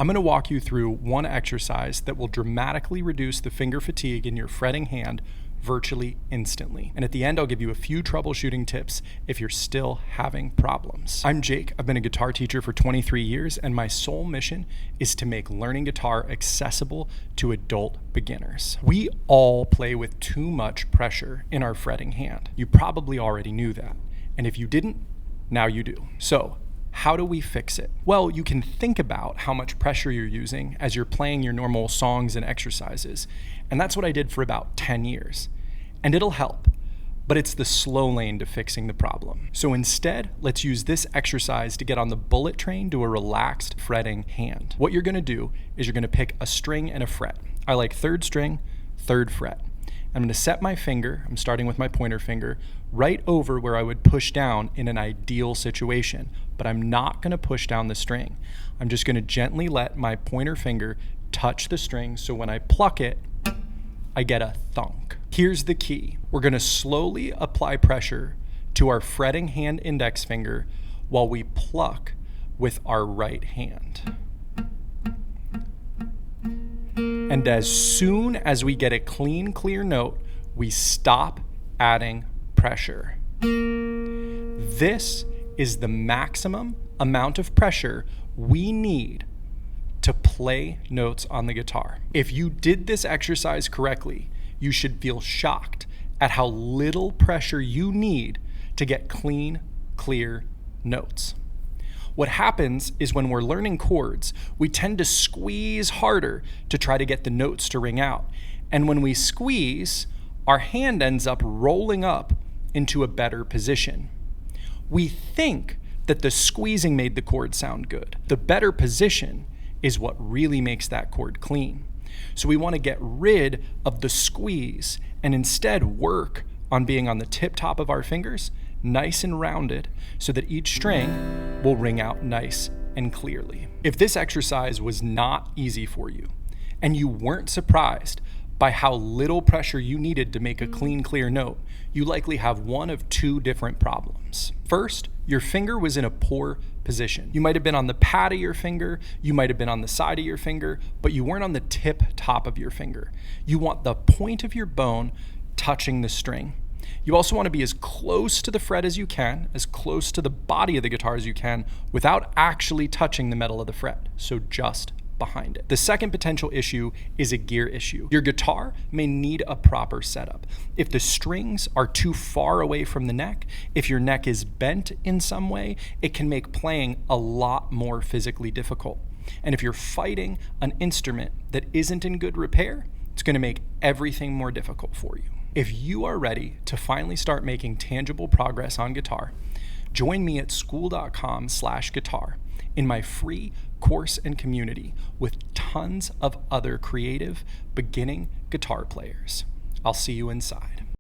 I'm going to walk you through one exercise that will dramatically reduce the finger fatigue in your fretting hand virtually instantly. And at the end, I'll give you a few troubleshooting tips if you're still having problems. I'm Jake. I've been a guitar teacher for 23 years, and my sole mission is to make learning guitar accessible to adult beginners. We all play with too much pressure in our fretting hand. You probably already knew that. And if you didn't, now you do. So, how do we fix it? Well, you can think about how much pressure you're using as you're playing your normal songs and exercises. And that's what I did for about 10 years. And it'll help, but it's the slow lane to fixing the problem. So instead, let's use this exercise to get on the bullet train to a relaxed fretting hand. What you're gonna do is you're gonna pick a string and a fret. I like 3rd string, 3rd fret. I'm gonna set my finger, I'm starting with my pointer finger, right over where I would push down in an ideal situation, but I'm not gonna push down the string. I'm just gonna gently let my pointer finger touch the string, so when I pluck it, I get a thunk. Here's the key. We're gonna slowly apply pressure to our fretting hand index finger while we pluck with our right hand. And as soon as we get a clean, clear note, we stop adding pressure. This is the maximum amount of pressure we need to play notes on the guitar. If you did this exercise correctly, you should feel shocked at how little pressure you need to get clean, clear notes. What happens is when we're learning chords, we tend to squeeze harder to try to get the notes to ring out. And when we squeeze, our hand ends up rolling up into a better position. We think that the squeezing made the chord sound good. The better position is what really makes that chord clean. So we want to get rid of the squeeze and instead work on being on the tip top of our fingers, nice and rounded, so that each string will ring out nice and clearly. If this exercise was not easy for you, and you weren't surprised by how little pressure you needed to make a clean, clear note, you likely have one of two different problems. First, your finger was in a poor position. You might have been on the pad of your finger, you might have been on the side of your finger, but you weren't on the tip top of your finger. You want the point of your bone touching the string. You also want to be as close to the fret as you can, as close to the body of the guitar as you can, without actually touching the metal of the fret, so just behind it. The second potential issue is a gear issue. Your guitar may need a proper setup. If the strings are too far away from the neck, if your neck is bent in some way, it can make playing a lot more physically difficult. And if you're fighting an instrument that isn't in good repair, it's going to make everything more difficult for you. If you are ready to finally start making tangible progress on guitar, join me at school.com/guitar in my free course and community with tons of other creative, beginning guitar players. I'll see you inside.